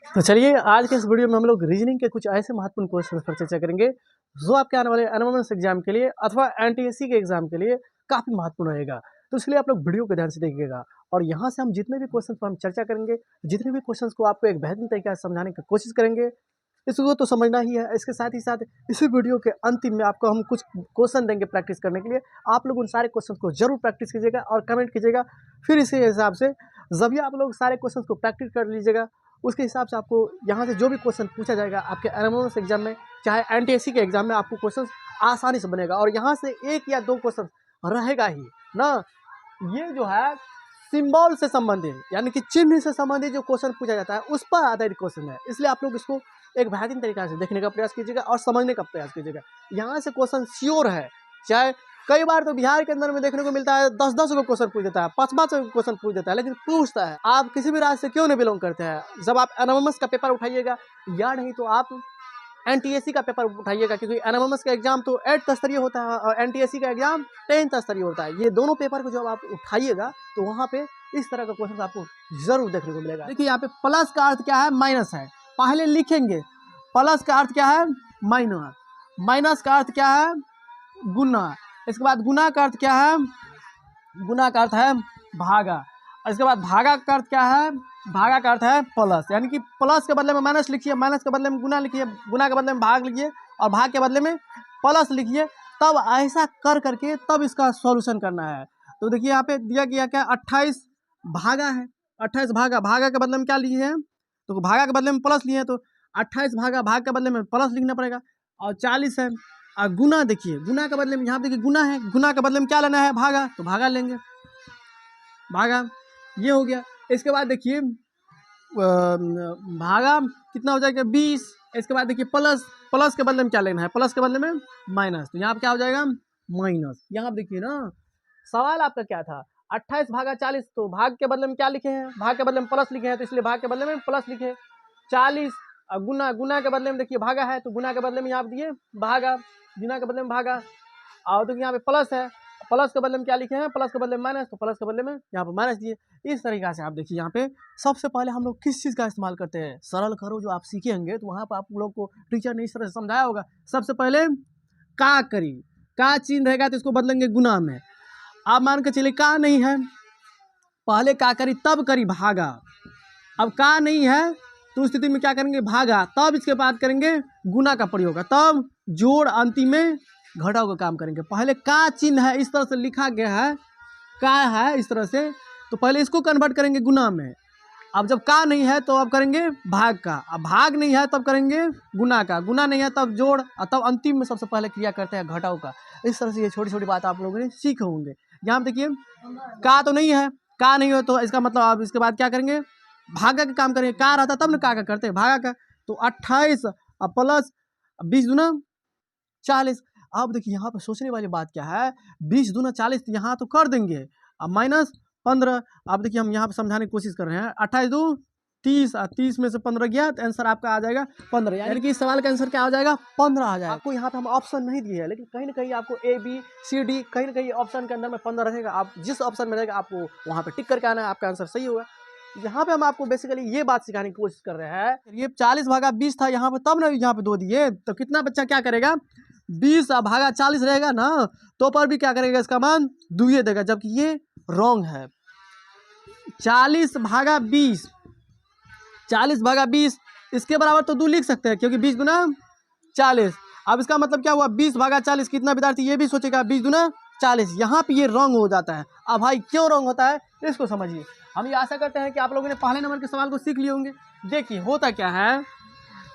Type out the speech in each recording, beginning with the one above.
तो चलिए आज के इस वीडियो में हम लोग रीजनिंग के कुछ ऐसे महत्वपूर्ण क्वेश्चन पर चर्चा करेंगे जो आपके आने वाले एनएमएमएस एग्जाम के लिए अथवा एनटीएससी के एग्जाम के लिए काफ़ी महत्वपूर्ण रहेगा। तो इसलिए आप लोग वीडियो को ध्यान से देखिएगा और यहाँ से हम जितने भी क्वेश्चन पर हम चर्चा करेंगे, जितने भी क्वेश्चन को आपको एक बेहतरीन तरीके से समझाने की कोशिश करेंगे, इसको तो समझना ही है। इसके साथ ही साथ इसी वीडियो के अंतिम में आपको हम कुछ क्वेश्चन देंगे प्रैक्टिस करने के लिए। आप लोग उन सारे क्वेश्चन को जरूर प्रैक्टिस कीजिएगा और कमेंट कीजिएगा। फिर इसी हिसाब से जब भी आप लोग सारे क्वेश्चन को प्रैक्टिस कर लीजिएगा, उसके हिसाब से आपको यहाँ से जो भी क्वेश्चन पूछा जाएगा आपके एनएमएमएस एग्जाम में, चाहे एनटीएससी के एग्जाम में, आपको क्वेश्चन आसानी से बनेगा। और यहाँ से एक या दो क्वेश्चन रहेगा ही ना। ये जो है सिंबल से संबंधित यानी कि चिन्ह से संबंधित जो क्वेश्चन पूछा जाता है उस पर आधारित क्वेश्चन है। इसलिए आप लोग इसको एक बेहतरीन तरीके से देखने का प्रयास कीजिएगा और समझने का प्रयास कीजिएगा। यहाँ से क्वेश्चन श्योर है। चाहे कई बार तो बिहार के अंदर में देखने को मिलता है 10-10 को क्वेश्चन पूछ देता है, 5-5 को क्वेश्चन पूछ देता है, लेकिन पूछता है। आप किसी भी राज्य से क्यों नहीं बिलोंग करते हैं, जब आप एनएमएमएस का पेपर उठाइएगा या नहीं तो आप एनटीएससी का पेपर उठाइएगा, क्योंकि एनएमएमएस का एग्जाम तो 8th स्तरीय होता है और एनटीएससी का एग्जाम 10th स्तरीय होता है। ये दोनों पेपर को जब आप उठाइएगा तो वहाँ पे इस तरह का क्वेश्चन आपको जरूर देखने को मिलेगा। देखिए यहाँ पे प्लस का अर्थ क्या है, माइनस है। पहले लिखेंगे प्लस का अर्थ क्या है, माइनस। माइनस का अर्थ क्या है, गुना। इसके बाद गुना का अर्थ क्या है, गुना का अर्थ है भागा। इसके बाद भागा का अर्थ क्या है, भागा का अर्थ है प्लस। यानी कि प्लस के बदले में माइनस लिखिए, माइनस के बदले में गुना लिखिए, गुना के बदले में भाग लिखिए और भाग के बदले में प्लस लिखिए। तब ऐसा कर करके तब इसका सॉल्यूशन करना है। तो देखिए यहाँ पे दिया गया क्या, 28 भागा है। 28 भागा, भागा के बदले में क्या लिए हैं, तो भागा के बदले में प्लस लिए हैं, तो 28 भागा, भाग के बदले में प्लस लिखना पड़ेगा। और 40 है। और गुना देखिए, गुना के बदले में यहाँ देखिए गुना है, गुना के बदले में क्या लेना है, भागा, तो भागा लेंगे, भागा। ये हो गया। इसके बाद देखिए भागा कितना हो जाएगा, 20। इसके बाद देखिए प्लस, प्लस के बदले में क्या लेना है, प्लस के बदले में माइनस, तो यहाँ पे क्या हो जाएगा, माइनस। यहाँ पे देखिए ना, सवाल आपका क्या था, 28 भागा 40, तो भाग के बदले में क्या लिखे हैं, भाग के बदले में प्लस लिखे हैं, तो इसलिए भाग के बदले में प्लस लिखे। 40 और गुना, गुना के बदले में देखिए भागा है, तो गुना के बदले में यहाँ पे दिए भागा, गुना के बदले में भागा। और तो यहाँ पे प्लस है, प्लस के बदले में क्या लिखे हैं, प्लस के बदले में माइनस, तो प्लस के बदले में यहाँ पे माइनस दिए। इस तरीके से आप देखिए यहाँ पे सबसे पहले हम लोग किस चीज़ का इस्तेमाल करते हैं, सरल करो जो आप सीखेंगे तो वहाँ पर आप लोग को टीचर ने इस तरह से समझाया होगा। सबसे पहले का करी, का चिन्ह रहेगा तो इसको बदलेंगे गुना में। आप मान के चलिए का नहीं है, पहले का करी तब करी भागा। अब का नहीं है तो उस स्थिति में क्या करेंगे, भागा, तब इसके बाद करेंगे गुना का प्रयोग, तब जोड़, अंतिम में घटाव का काम करेंगे। पहले का चिन्ह है, इस तरह से लिखा गया है, का है इस तरह से, तो पहले इसको कन्वर्ट करेंगे गुना में। अब जब का नहीं है तो अब करेंगे भाग का, अब भाग नहीं है तब करेंगे गुना का, गुना नहीं है तब जोड़, और तब अंतिम में सबसे पहले क्रिया करते हैं घटाव का। इस तरह से ये छोटी छोटी बात आप लोगों ने सीखे होंगे। यहाँ पे देखिए का तो नहीं है, का नहीं हो तो इसका मतलब आप इसके बाद क्या करेंगे, भागा का काम करेंगे। का रहता तब ना का करते हैं, भागा का। तो 28 और प्लस 20 दूना 40। अब देखिए यहाँ पर सोचने वाली बात क्या है, 20 दूना 40, तो यहाँ तो कर देंगे, अब माइनस 15। अब देखिए हम यहाँ पर समझाने की कोशिश कर रहे हैं, 28 दूँ 30 और 30 में से 15 गया तो आंसर आपका आ जाएगा 15। यानी कि इस सवाल का आंसर क्या आ जाएगा, 15 आ जाएगा। आपको यहाँ पे हम ऑप्शन नहीं दिए हैं, लेकिन कहीं ना कहीं आपको A B C D कहीं ना कहीं ऑप्शन के अंदर में 15 रहेगा। आप जिस ऑप्शन में रहेगा आपको वहाँ पे टिक करके आना है, आपका आंसर सही होगा। यहाँ पे हम आपको बेसिकली ये बात सिखाने की कोशिश कर रहे हैं। ये 40 भागा 20 था यहाँ पे, तब ना यहाँ पे 2 दिए, तो कितना बच्चा क्या करेगा, 20 भागा 40 रहेगा ना, तो पर भी क्या करेगा, इसका मान 2 देगा, जबकि ये रॉन्ग है। 40 भागा 20, 40 भागा 20 इसके बराबर तो 2 लिख सकते हैं, क्योंकि 20 गुना 40। अब इसका मतलब क्या हुआ, 20 भागा 40, कितना विद्यार्थी ये भी सोचेगा 20 गुना 40। यहाँ पे ये रॉन्ग हो जाता है। अब भाई क्यों रॉन्ग होता है इसको समझिए। हम ये आशा करते हैं कि आप लोगों ने पहले नंबर के सवाल को सीख लिए होंगे। देखिए होता क्या है,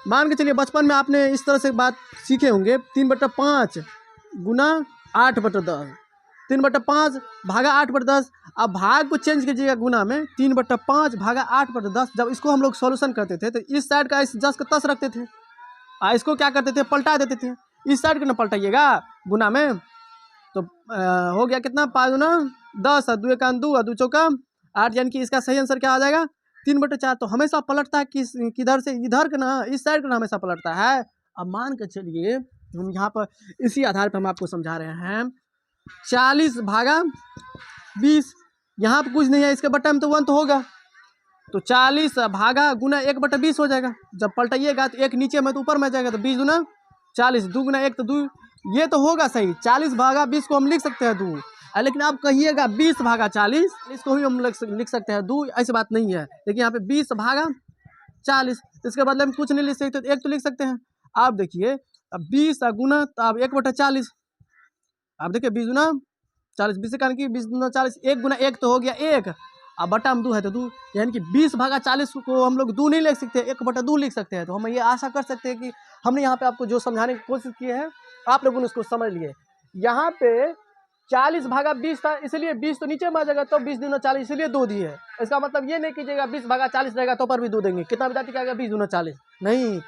मान के चलिए बचपन में आपने इस तरह से बात सीखे होंगे, 3/5 गुना 8/10, 3/5 भागा 8/10। अब भाग को चेंज कीजिएगा गुना में, 3/5 भागा 8/10। जब इसको हम लोग सॉल्यूशन करते थे तो इस साइड का इस 10 का 10 रखते थे, इसको क्या करते थे, पलटा देते थे। इस साइड को ना पलटाइएगा गुना में, तो हो गया कितना, 5 गुना 10 और 2 एकान 2 और 2 चौका 8, यानी कि इसका सही आंसर क्या आ जाएगा, 3/4। तो हमेशा पलटता है किधर से, इधर का ना, इस साइड का ना हमेशा पलटता है। अब मान के चलिए हम यहाँ पर इसी आधार पर हम आपको समझा रहे हैं, 40 भागा 20, यहाँ पर कुछ नहीं है, इसके बट्टा में तो 1 तो होगा, तो 40 भागा गुना 1/20 हो जाएगा। जब पलटाइएगा तो एक नीचे में तो ऊपर में जाएगा, तो 20 दूना 40, 2 गुना 1 तो 2, ये तो होगा सही। 40 भागा 20 को हम लिख सकते हैं 2, लेकिन आप कहिएगा 20 भागा 40, इसको भी हम लिख सकते हैं 2, ऐसी बात नहीं है। देखिए यहाँ पे 20 भागा 40, इसके बदले में कुछ नहीं लिख सकते, तो 1 तो लिख सकते हैं। आप देखिए अब 20 गुना, तो अब 1/40, आप देखिए 20 गुना 40, 20 कारण की 20 गुना 40, 1 गुना 1 तो हो गया 1, अब बटा में 2 है तो 2, यानी कि 20 भागा 40 को हम लोग 2 नहीं लिख सकते, 1/2 लिख सकते हैं। तो हम ये आशा कर सकते हैं कि हमने यहाँ पे आपको जो समझाने की कोशिश की है आप लोगों ने उसको समझ लिए। यहाँ पे 40 भागा 20 था, इसलिए 20 तो नीचे में आ जाएगा, तो 20 दूना 40, इसलिए 2 दिए है। इसका मतलब ये नहीं कीजिएगा 20 भागा 40 रहेगा तो पर भी 2 देंगे, कितना विद्यार्थी आएगा 20 दूना 40, नहीं,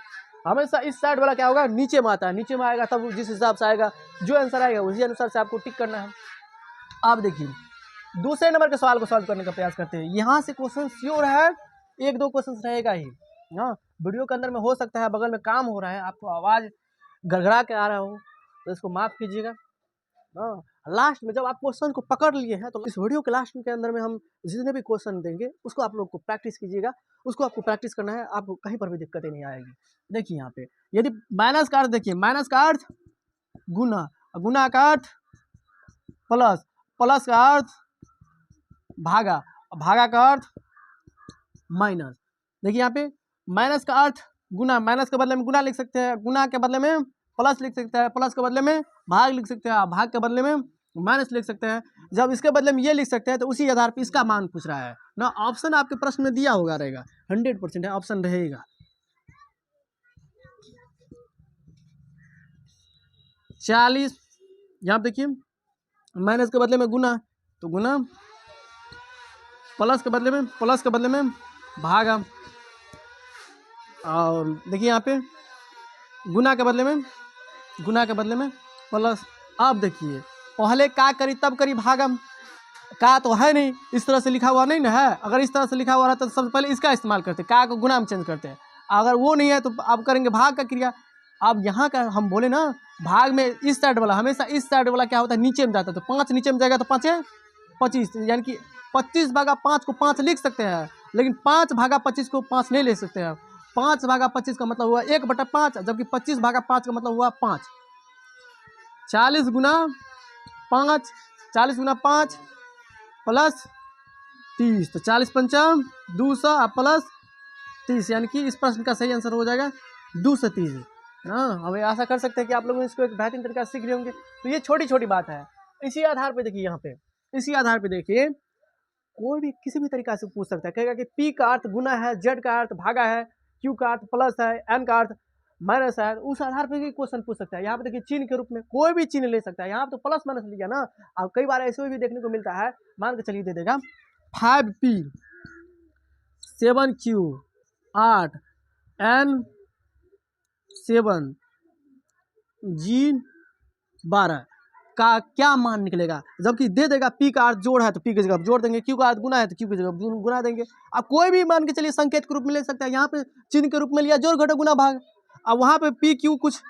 हमेशा इस साइड वाला क्या होगा, नीचे में आता है, नीचे में आएगा तब जिस हिसाब से आएगा जो आंसर आएगा उसी अनुसार से आपको टिक करना है। आप देखिए दूसरे नंबर के सवाल को सॉल्व करने का प्रयास करते हैं। यहाँ से क्वेश्चन श्योर है, 1-2 क्वेश्चन रहेगा ही। हाँ, वीडियो के अंदर में हो सकता है बगल में काम हो रहा है, आपको आवाज़ गड़गड़ा के आ रहा हो, तो इसको माफ़ कीजिएगा। हाँ, लास्ट में जब आप क्वेश्चन को पकड़ लिए हैं, तो इस वीडियो के लास्ट के अंदर में हम जितने भी क्वेश्चन देंगे उसको आप लोग को प्रैक्टिस कीजिएगा, उसको आपको प्रैक्टिस करना है, आपको कहीं पर भी दिक्कतें नहीं आएगी। देखिए यहाँ पे यदि माइनस का अर्थ, देखिए माइनस का अर्थ गुना, गुना का अर्थ प्लस, प्लस का अर्थ भागा, भागा का अर्थ माइनस। देखिए यहाँ पे माइनस का अर्थ गुना, माइनस के बदले में गुना लिख सकते हैं, गुना के बदले में प्लस लिख सकते हैं, प्लस के बदले में भाग लिख सकते हैं, भाग के बदले में माइनस लिख सकते हैं। जब इसके बदले में ये लिख सकते हैं तो उसी आधार पर इसका मान पूछ रहा है ना। ऑप्शन आपके प्रश्न में दिया होगा रहेगा, 100% है ऑप्शन रहेगा। 40 यहाँ देखिए माइनस के बदले में गुना, तो गुना, प्लस के बदले में भागा, और देखिए यहाँ पे गुना के बदले में प्लस। अब देखिए पहले का करी तब करी भागम, का तो है नहीं, इस तरह से लिखा हुआ नहीं ना है। अगर इस तरह से लिखा हुआ रहता तो सबसे पहले इसका इस्तेमाल करते, का को गुना में चेंज करते हैं। अगर वो नहीं है तो आप करेंगे भाग का क्रिया। अब यहाँ का हम बोले ना, भाग में इस साइड वाला हमेशा, इस साइड वाला क्या होता है नीचे में जाता है, तो 5 नीचे में जाएगा तो 5 है 25, यानी कि 25 भागा 5 को 5 लिख सकते हैं, लेकिन 5 भागा 25 को 5 नहीं ले सकते हैं। 5 भागा 25 का मतलब हुआ 1/5, जबकि 25 भागा 5 का मतलब हुआ 5। 40 गुना 5, 40 गुना 5 प्लस 30, तो 40 पंचा 200 प्लस 30, यानी कि इस प्रश्न का सही आंसर हो जाएगा 230। हाँ, हमें आशा कर सकते हैं कि आप लोग इसको एक बेहतरीन तरीका से सीख रहे होंगे। तो ये छोटी छोटी बात है। इसी आधार पे देखिए, यहाँ पे इसी आधार पे देखिए कोई भी किसी भी तरीका से पूछ सकता है, कहेगा कि पी का अर्थ गुना है, जेड का अर्थ भागा है, क्यू का अर्थ प्लस है, एन का अर्थ माइनस है, उस आधार पे भी क्वेश्चन पूछ सकता है। यहाँ पे देखिए चिन्ह के रूप में कोई भी चिन्ह ले सकता है। यहाँ पे तो प्लस माइनस लिया ना, अब कई बार ऐसे भी देखने को मिलता है, मान के चलिए दे देगा 5p 7q 8 n 7 g 12 का क्या मान निकलेगा। जबकि दे देगा पी का अर्थ जोड़ है तो पी की जगह जोड़ देंगे, क्यू का अर्थ गुना है तो क्यू की जगह गुना देंगे। अब कोई भी मान के चलिए संकेत के रूप में ले सकता है। यहाँ पे चिन्ह के रूप में लिया जोड़ घटाव गुना भाग। अब वहाँ पे पी क्यू कुछ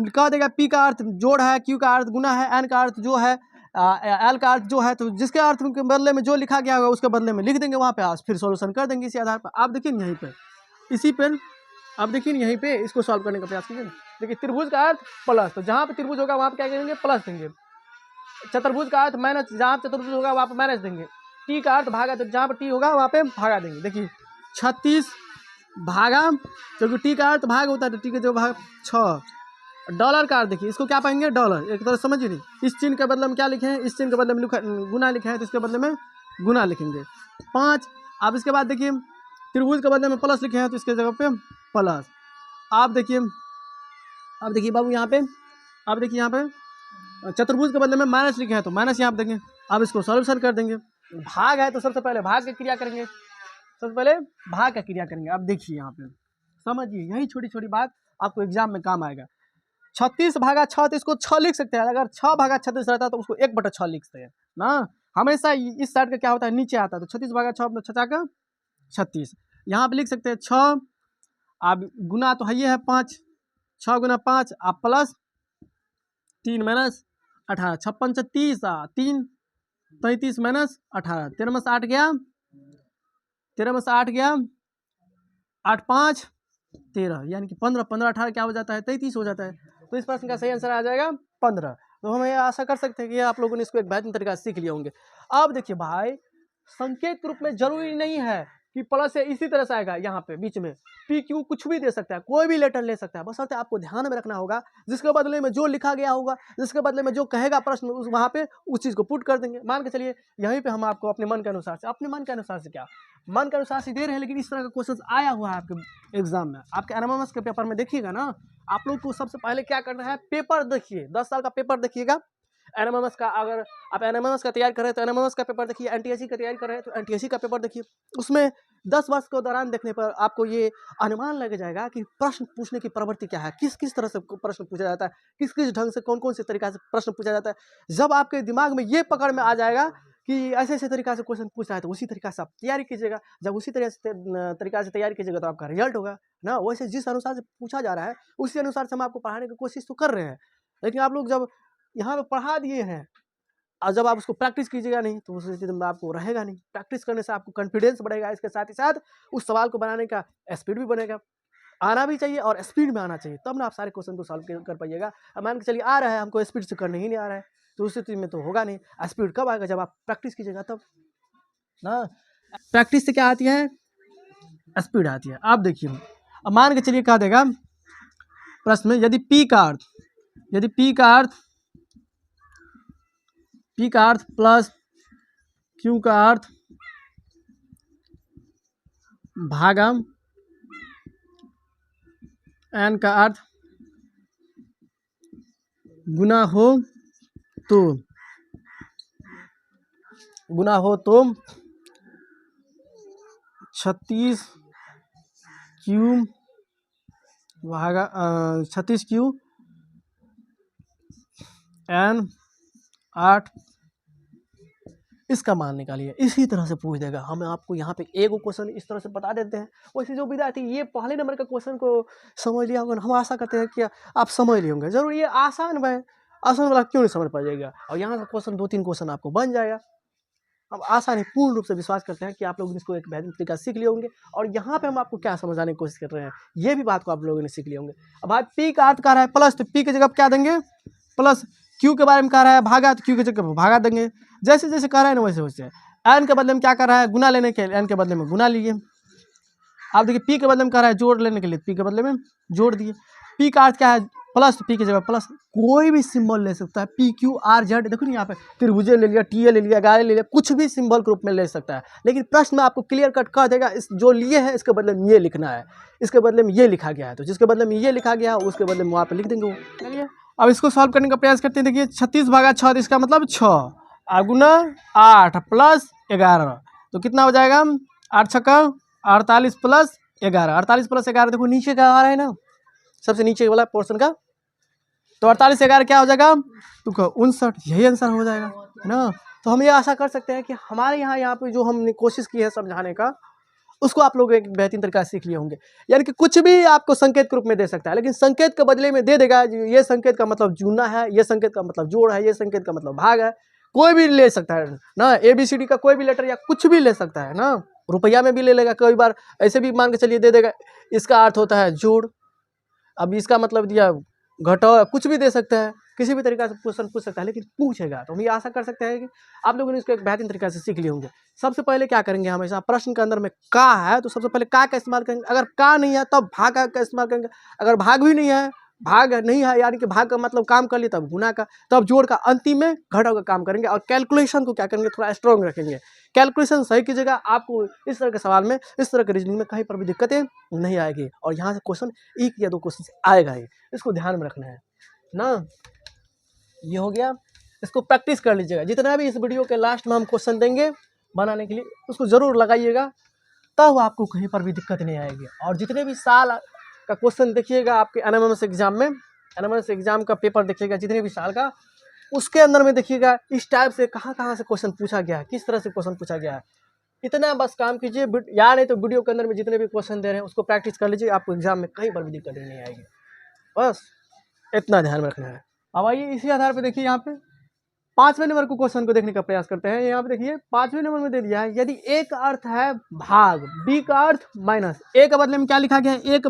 कह देगा, पी का अर्थ जोड़ है, क्यू का अर्थ गुना है, एन का अर्थ जो है, एल का अर्थ जो है, तो जिसके अर्थ के बदले में जो लिखा गया होगा उसके बदले में लिख देंगे वहाँ पे, आज फिर सोल्यूशन कर देंगे इसी आधार पर। आप देखिए यहीं पर, इसी पर आप देखिए यहीं पे इसको सॉल्व करने का प्रयास कीजिए। देखिए त्रिभुज का अर्थ प्लस, तो जहाँ पे त्रिभुज होगा वहाँ पे क्या करेंगे, प्लस देंगे। चतुर्भुज का अर्थ माइनस, जहाँ पे चतुर्भुज होगा वहाँ पे माइनस देंगे। टी का अर्थ भागा, तो जहाँ पे टी होगा वहाँ पे भागा देंगे। देखिए 36 भागा, क्योंकि टी का अर्थ भाग होता है तो टी का जो भाग 6। डॉलर का अर्थ देखिए, इसको क्या पाएंगे डॉलर, एक तरह समझिए नहीं। इस चिन्ह के बदले में क्या लिखे हैं, इस चिन्ह के बदले में गुना लिखे हैं, तो इसके बदले में गुना लिखेंगे 5। अब इसके बाद देखिए त्रिभुज के बदले में प्लस लिखे हैं तो इसके जगह पे प्लस। आप देखिए, अब देखिए बाबू यहाँ पे, अब देखिए यहाँ पे चतुर्भुज के बदले में माइनस लिखे हैं तो माइनस यहाँ पे देंगे। अब इसको सॉल्यूशन कर देंगे। भाग है तो सबसे पहले भाग की क्रिया करेंगे, सबसे पहले भाग का क्रिया करेंगे। अब देखिए यहाँ पे समझिए, यही छोटी छोटी बात आपको एग्जाम में काम आएगा। 36 भागा 6, तो इसको 6 लिख सकते हैं। अगर 6 भागा 36 रहता है तो उसको 1/6 लिखते हैं ना। हमेशा इस साइड का क्या होता है, नीचे आता है, तो 36 भागा 6 6 का 36 यहाँ पे लिख सकते हैं 6। अब गुना तो है ये है 5, 6 गुना 5 आप प्लस 3 माइनस 18, 56 30 3 35 माइनस 18, 13 में से 8 गया 13 में से 8 गया, 8 5 13, यानी कि 15, 15 18 क्या हो जाता है, 33 हो जाता है। तो इस प्रश्न का सही आंसर आ जाएगा 15। तो हम ये आशा कर सकते हैं कि आप लोगों ने इसको एक बेहतरीन तरीका से सीख लिए होंगे। अब देखिए भाई, संकेत के रूप में जरूरी नहीं है कि प्लस है इसी तरह से आएगा, यहाँ पे बीच में पी क्यू कुछ भी दे सकता है, कोई भी लेटर ले सकता है, बस आपको ध्यान में रखना होगा जिसके बदले में जो लिखा गया होगा, जिसके बदले में जो कहेगा प्रश्न उस वहाँ पे उस चीज़ को पुट कर देंगे। मान के चलिए यहीं पे हम आपको अपने मन के अनुसार से, अपने मन के अनुसार से क्या, मन के अनुसार से दे रहे हैं, लेकिन इस तरह का क्वेश्चन आया हुआ है आपके एग्जाम में, आपके एनएमएमएस के पेपर में देखिएगा ना। आप लोग को सबसे पहले क्या करना है, पेपर देखिए, 10 साल का पेपर देखिएगा एनएमएमएस का। अगर आप एनएमएमएस का तैयारी कर रहे हैं तो एनएमएमएस का पेपर देखिए, एनटीएससी का तैयारी कर रहे हैं तो एनटीएससी का पेपर देखिए। उसमें 10 वर्ष के दौरान देखने पर आपको ये अनुमान लग जाएगा कि प्रश्न पूछने की प्रवृत्ति क्या है, किस किस तरह से प्रश्न पूछा जाता है, किस किस ढंग से कौन कौन से तरीका से प्रश्न पूछा जाता है। जब आपके दिमाग में ये पकड़ में आ जाएगा कि ऐसे ऐसे तरीका से क्वेश्चन पूछ रहा है, तो उसी तरीका से आप तैयारी कीजिएगा। जब उसी तरीका से तैयारी कीजिएगा तो आपका रिजल्ट होगा ना। वैसे जिस अनुसार से पूछा जा रहा है उसी अनुसार से हम आपको पढ़ाने की कोशिश तो कर रहे हैं, लेकिन आप लोग जब यहाँ पे पढ़ा दिए हैं और जब आप उसको प्रैक्टिस कीजिएगा नहीं तो उस स्थिति में आपको रहेगा नहीं। प्रैक्टिस करने से आपको कॉन्फिडेंस बढ़ेगा, इसके साथ ही साथ उस सवाल को बनाने का स्पीड भी बनेगा। आना भी चाहिए और स्पीड में आना चाहिए, तब ना आप सारे क्वेश्चन को सॉल्व कर पाइएगा। अब मान के चलिए आ रहा है, हमको स्पीड से करने ही नहीं आ रहा है, तो उस स्थिति में तो होगा नहीं। स्पीड कब आएगा, जब आप प्रैक्टिस कीजिएगा तब ना। प्रैक्टिस से क्या आती है, स्पीड आती है। आप देखिए, अब मान के चलिए क्या देगा प्रश्न में, यदि पी का अर्थ प्लस क्यू का अर्थ भागा एन का अर्थ गुना हो तो 36 क्यू भागा 36 क्यू एन 8, इसका मान निकालिए। इसी तरह से पूछ देगा। हम आपको यहाँ पे एक क्वेश्चन इस तरह से बता देते हैं। वैसे जो विद्यार्थी ये पहले नंबर का क्वेश्चन को समझ लिया होगा, हम आशा करते हैं कि आप समझ लिए होंगे। जरूर ये आसान है, आसान वाला क्यों नहीं समझ पाइएगा, और यहाँ से क्वेश्चन 2-3 क्वेश्चन आपको बन जाएगा। अब आसान है, पूर्ण रूप से विश्वास करते हैं कि आप लोग इसको एक बेहतरीन तरीका सीख लिए होंगे। और यहाँ पे हम आपको क्या समझाने की कोशिश कर रहे हैं, ये भी बात को आप लोगों ने सीख लिए होंगे। अब भाई पी का अर्थ कह रहा है प्लस, तो पी की जगह क्या देंगे प्लस, क्यू के बारे में कह रहा है भागा, तो क्यू की जगह भागा देंगे। जैसे जैसे कह रहा है ना वैसे वैसे। एन के बदले में क्या कर रहा है, गुना लेने के लिए एन के बदले में गुना लिए। आप देखिए पी के बदले में कह रहा है जोड़ लेने के लिए, पी के बदले में जोड़ दिए। पी का अर्थ क्या है प्लस, तो पी की जगह प्लस, कोई भी सिंबल ले सकता है, पी क्यू आर जेड। देखो नहीं यहाँ पे त्रिभुजे ले लिया, टी ए ले लिया, गाय ले लिया, कुछ भी सिंबल के रूप में ले सकता है। लेकिन प्रश्न में आपको क्लियर कट कर देगा, इस जो लिए है इसके बदले में ये लिखना है, इसके बदले में ये लिखा गया है, तो जिसके बदले में ये लिखा गया है उसके बदले में वहाँ पे लिख देंगे वो। अब इसको सॉल्व करने का प्रयास करते हैं। देखिए 36 भागा 6, इसका मतलब 6 गुना 8 प्लस 11, तो कितना हो जाएगा 8 छक्का 48 प्लस 11, 48 प्लस 11 देखो नीचे का आ रहा है ना, सबसे नीचे वाला पोर्शन का, तो 48 11 क्या हो जाएगा तो 59, यही आंसर हो जाएगा ना। तो हम ये आशा कर सकते हैं कि हमारे यहाँ पे जो हमने कोशिश की है समझाने का, उसको आप लोग एक बेहतरीन तरीका से सीख लिए होंगे। यानी कि कुछ भी आपको संकेत के रूप में दे सकता है, लेकिन संकेत के बदले में दे देगा ये संकेत का मतलब जुड़ना है, ये संकेत का मतलब जोड़ है, ये संकेत का मतलब भाग है। कोई भी ले सकता है ना, ABCD का कोई भी लेटर या कुछ भी ले सकता है ना, रुपया में भी ले लेगा, कई बार ऐसे भी मान के चलिए दे देगा, इसका अर्थ होता है जोड़, अब इसका मतलब दिया घटाओ, कुछ भी दे सकता है, किसी भी तरीका से क्वेश्चन पूछ सकता है, लेकिन पूछेगा। तो हम ये आशा कर सकते हैं कि आप लोगों ने इसको एक बेहतरीन तरीके से सीख लिए होंगे। सबसे पहले क्या करेंगे, हमेशा प्रश्न के अंदर में का है तो सबसे पहले का इस्तेमाल करेंगे, अगर का नहीं है तब भाग का इस्तेमाल करेंगे, अगर भाग भी नहीं है, भाग नहीं है यानी कि भाग का मतलब काम कर लिया तब गुना का, तब जोड़ का, अंतिम में घटाव का काम करेंगे। और कैलकुलेशन को क्या करेंगे, थोड़ा स्ट्रॉन्ग रखेंगे। कैलकुलेशन सही कीजिएगा, आपको इस तरह के सवाल में, इस तरह के रीजनिंग में कहीं पर भी दिक्कतें नहीं आएगी, और यहाँ से क्वेश्चन 1 या 2 क्वेश्चन आएगा ही, इसको ध्यान में रखना है ना। ये हो गया, इसको प्रैक्टिस कर लीजिएगा। जितना भी इस वीडियो के लास्ट में हम क्वेश्चन देंगे बनाने के लिए, उसको ज़रूर लगाइएगा, तब आपको कहीं पर भी दिक्कत नहीं आएगी। और जितने भी साल का क्वेश्चन देखिएगा आपके एनएमएमएस एग्जाम में, एनएमएमएस एग्जाम का पेपर देखिएगा जितने भी साल का, उसके अंदर में देखिएगा इस टाइप से कहाँ से क्वेश्चन पूछा गया है, किस तरह से क्वेश्चन पूछा गया है। इतना बस काम कीजिए, या नहीं तो वीडियो के अंदर में जितने भी क्वेश्चन दे रहे हैं उसको प्रैक्टिस कर लीजिए, आपको एग्जाम में कहीं पर भी दिक्कत नहीं आएगी। बस इतना ध्यान में रखना है। अब आइए इसी आधार पर देखिए यहाँ पे 5वें नंबर को क्वेश्चन को देखने का प्रयास करते हैं। यहाँ पे देखिए 5वें नंबर में दे दिया है, यदि ए का अर्थ है भाग, बी का अर्थ माइनस। ए के बदले में क्या लिखा गया है? ए के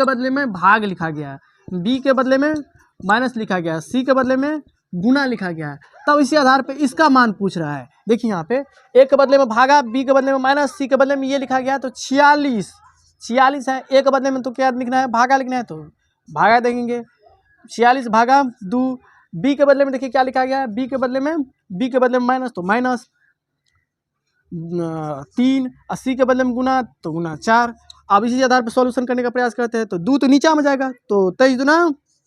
बदले में भाग लिखा गया है, बी के बदले में माइनस लिखा गया है, सी के बदले में गुना लिखा गया है। तब इसी आधार पे इसका मान पूछ रहा है। देखिए यहाँ पे ए के बदले में भागा, बी के बदले में माइनस, सी के बदले में ये लिखा गया है, तो 46 है। ए के बदले में तो क्या लिखना है? भागा लिखना है, तो भागा देंगे। 46 भागा 2। बी के बदले में देखिए क्या लिखा गया है? बी के बदले में माइनस, तो माइनस 3, और सी के बदले में गुना, तो गुना 4। अब इसी आधार पर सॉल्यूशन करने का प्रयास करते हैं, तो 2 तो नीचा में जाएगा, तो 23 दूना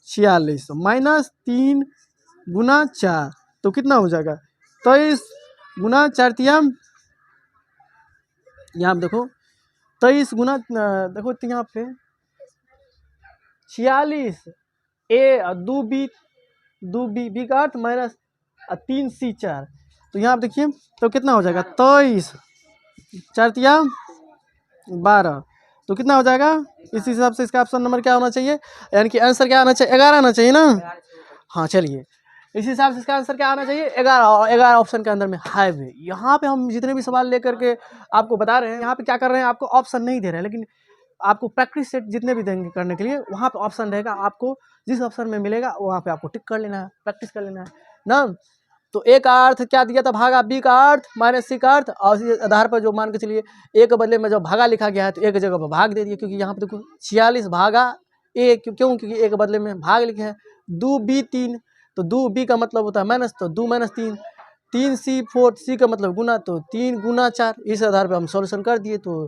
46 माइनस 3 गुना 4, तो कितना हो जाएगा? 23 गुना 4 तियाम, यहाँ देखो 23 गुना, देखो तो यहाँ पे 46 ए और 2 बी का अर्थ माइनस 3 सी 4, तो यहाँ पे देखिए तो कितना हो जाएगा? 23 4 तिया 12, तो कितना हो जाएगा? इस हिसाब से इसका ऑप्शन नंबर क्या होना चाहिए, यानी कि आंसर क्या आना चाहिए? 11 आना चाहिए ना। हाँ चलिए, इस हिसाब से इसका आंसर क्या आना चाहिए? 11 ऑप्शन के अंदर में हाईवे। यहाँ पे हम जितने भी सवाल लेकर के आपको बता रहे हैं, यहाँ पे क्या कर रहे हैं? आपको ऑप्शन नहीं दे रहे हैं, लेकिन आपको प्रैक्टिस सेट जितने भी देंगे करने के लिए, वहाँ पे ऑप्शन रहेगा। आपको जिस ऑप्शन में मिलेगा वहाँ पे आपको टिक कर लेना है, प्रैक्टिस कर लेना है ना। तो ए का अर्थ क्या दिया था? भागा, बी का अर्थ माइनस, सी का अर्थ, और इसी आधार पर जो मान के चलिए ए के बदले में जब भागा लिखा गया है, तो एक जगह पर भाग दे दिया, क्योंकि यहाँ पे देखो 46 भागा ए, क्यों? क्योंकि ए के बदले में भाग लिखे हैं। 2 बी 3, तो 2 बी का मतलब होता है माइनस, तो 2 माइनस 3, 3 सी 4, सी का मतलब गुना, तो 3 गुना 4। इस आधार पर हम सॉल्यूशन कर दिए, तो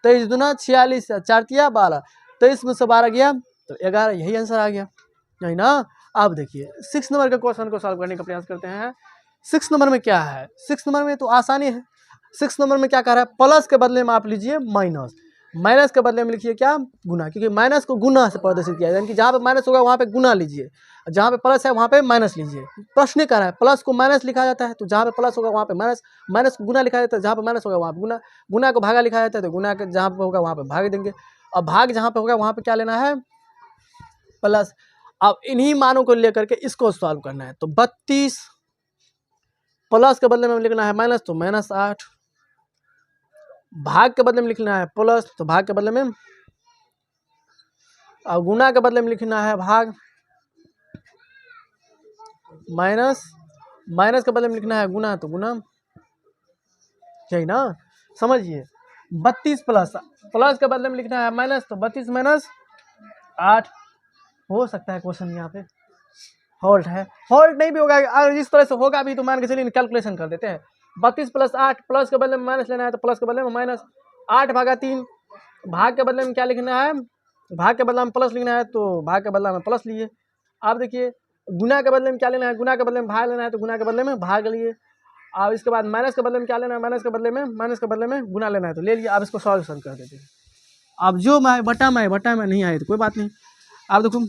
23 दूना 46, 4 तिया 12, 23 में से 12 गया तो 11, यही आंसर आ गया, नहीं ना। अब देखिए 6 नंबर के क्वेश्चन को सॉल्व करने का प्रयास करते हैं। 6 नंबर में क्या है? 6 नंबर में तो आसानी है। 6 नंबर में क्या कह रहा है? प्लस के बदले में आप लीजिए माइनस, माइनस के बदले में लिखिए क्या? गुना, क्योंकि माइनस को गुना से प्रदर्शित किया है, यानी कि जहाँ पे माइनस होगा वहाँ पे गुना लीजिए, जहाँ पे प्लस है वहाँ पे माइनस लीजिए। प्रश्न कह रहा है प्लस को माइनस लिखा जाता है, तो जहाँ पे प्लस होगा वहाँ पे माइनस, माइनस को गुना लिखा जाता है, जहाँ पे माइनस होगा वहाँ पे गुना, गुना को भागा लिखा जाता है, तो गुना के जहाँ पे होगा वहाँ पे भाग देंगे, और भाग जहाँ पे होगा वहाँ पे क्या लेना है? प्लस। अब इन्हीं मानों को लेकर के इसको सॉल्व करना है। तो 32 प्लस के बदले में लिखना है माइनस, तो माइनस 8, भाग के बदले में लिखना है प्लस, तो भाग के बदले में, और गुना के बदले में लिखना है भाग, माइनस, माइनस के बदले में लिखना है गुना, तो गुना, यही ना। समझिए 32 प्लस, प्लस के बदले में लिखना है माइनस, तो 32 माइनस 8। हो सकता है क्वेश्चन यहाँ पे हॉल्ट है, हॉल्ट नहीं भी होगा, अगर इस तरह से होगा भी तो मान के चलिए कैलकुलेशन कर देते हैं। 32 प्लस 8, प्लस के बदले में माइनस लेना है, तो प्लस के बदले में माइनस, 8 भागा 3, भाग के बदले में क्या लिखना है? भाग के बदले में प्लस लिखना है, तो भाग के बदले में प्लस लिए। अब देखिए गुना के बदले में क्या लेना है? गुना के बदले में भाग लेना है, तो गुना के बदले में भाग लिए। अब इसके बाद माइनस के बदले में क्या लेना है? माइनस के बदले में गुना लेना है, तो ले लिया। अब इसको सॉल्यूशन कर देते हैं। अब जो मैं बटा में नहीं आए तो कोई बात नहीं। अब देखो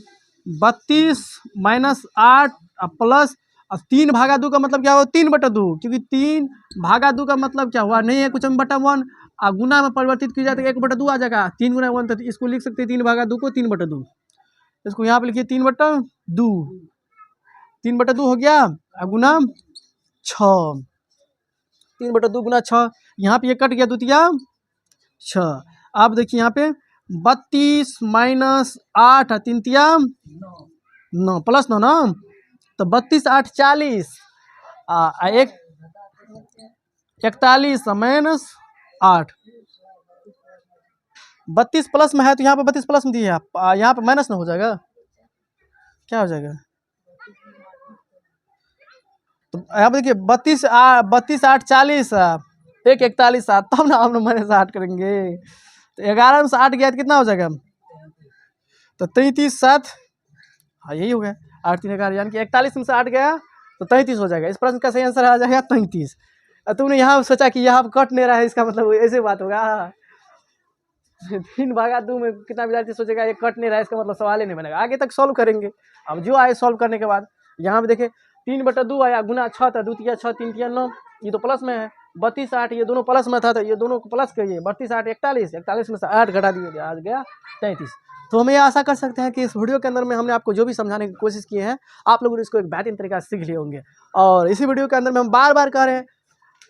32 माइनस 8 अब प्लस, अब 3 भागा 2 का मतलब क्या हुआ? 3 बटा 2, क्योंकि 3 भागा 2 का मतलब क्या हुआ? नहीं है कुछ में बटा 1, और गुना में परिवर्तित किया जाए तो 1 बटा 2 आ जाएगा। 3 गुना 1, तो इसको लिख सकते हैं 3 भागा 2 को 3 बटा 2, इसको यहाँ पे लिखिए 3 बटा 2, 3 बटा 2 हो गया, और गुना 6, 3 बटा 2 गुना 6, यहाँ पे ये कट गया, द्वितीया 6। अब देखिए यहाँ पे 32 माइनस 8 3 तिया 9 प्लस 9 ना, तो 32 8 40, एक 41 माइनस 8, 32 प्लस में है तो यहाँ पे 32 प्लस में दिए आप, यहाँ पे माइनस ना हो जाएगा, क्या हो जाएगा? तो यहाँ पे देखिए 32 8 40, एक 41 7, तब ना हम लोग माइनस 8 करेंगे, तो 11 में से 8 गया तो कितना हो जाएगा? तो 33 7, हाँ यही हो गया, 8 3 11, यानी कि 41 में से 8 गया तो 33 हो जाएगा। इस प्रश्न का सही आंसर आ जाएगा 33। तुमने यहाँ सोचा कि यहाँ कट नहीं रहा है, इसका मतलब ऐसे बात होगा। 3 भागा 2 में कितना विद्यार्थी सोचेगा ये कट नहीं रहा है, इसका मतलब सवाल ही नहीं बनेगा। आगे तक सॉल्व करेंगे। अब जो आए सॉल्व करने के बाद यहाँ पे देखे 3 बटा 2 आया, गुना 6 था, 2 तिया 6 3 तिया 9, ये तो प्लस में है, 32 8, ये दोनों प्लस में था तो ये दोनों को प्लस करिए, 32 8 41, 41 में से 8 घटा दिए, आ गया 33। तो हम ये आशा कर सकते हैं कि इस वीडियो के अंदर में हमने आपको जो भी समझाने की कोशिश की है, आप लोगों ने इसको एक बेहतरीन तरीका से सीख लिए होंगे। और इसी वीडियो के अंदर में हम बार बार कह रहे हैं,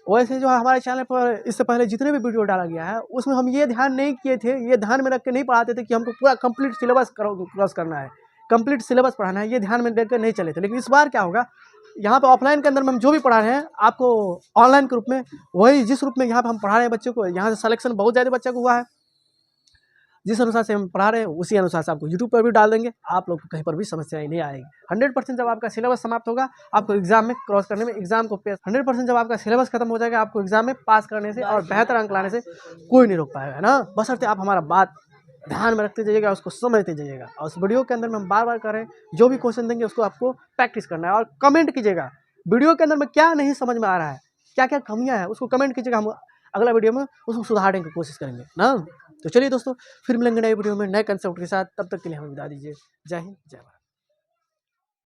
वैसे जो हमारे चैनल पर इससे पहले जितने भी वीडियो डाला गया है उसमें हम ये ध्यान नहीं किए थे, ये ध्यान में रख के नहीं पढ़ाते थे कि हमको पूरा कंप्लीट सिलेबस क्रॉस करना है, कंप्लीट सिलेबस पढ़ाना है, ये ध्यान में देकर नहीं चले थे। लेकिन इस बार क्या होगा, यहाँ पे ऑफलाइन के अंदर में हम जो भी पढ़ा रहे हैं आपको ऑनलाइन के रूप में, वही जिस रूप में यहाँ पे हम पढ़ा रहे हैं बच्चों को, यहाँ से सिलेक्शन बहुत ज़्यादा बच्चे को हुआ है, जिस अनुसार से हम पढ़ा रहे हैं उसी अनुसार से आपको यूट्यूब पर भी डाल देंगे, आप लोग को कहीं पर भी समस्या नहीं आएगी। 100% जब आपका सिलेबस समाप्त होगा आपको एग्जाम में क्रॉस करने में, एग्जाम को 100% जब आपका सिलेबस खत्म हो जाएगा आपको एग्जाम में पास करने से और बेहतर अंक लाने से कोई नहीं रोक पाएगा, है ना। बशर्ते आप हमारा बात ध्यान में रखते जाइएगा, उसको समझते जाइएगा। और उस वीडियो के अंदर में हम बार बार कर रहे हैं, जो भी क्वेश्चन देंगे उसको आपको प्रैक्टिस करना है और कमेंट कीजिएगा वीडियो के अंदर में क्या नहीं समझ में आ रहा है, क्या क्या कमियां हैं उसको कमेंट कीजिएगा, हम अगला वीडियो में उसको सुधारने की कोशिश करेंगे ना। तो चलिए दोस्तों, फिर मिलेंगे नए वीडियो में नए कंसेप्ट के साथ, तब तक के लिए हमें विदा दीजिए। जय हिंद, जय भारत।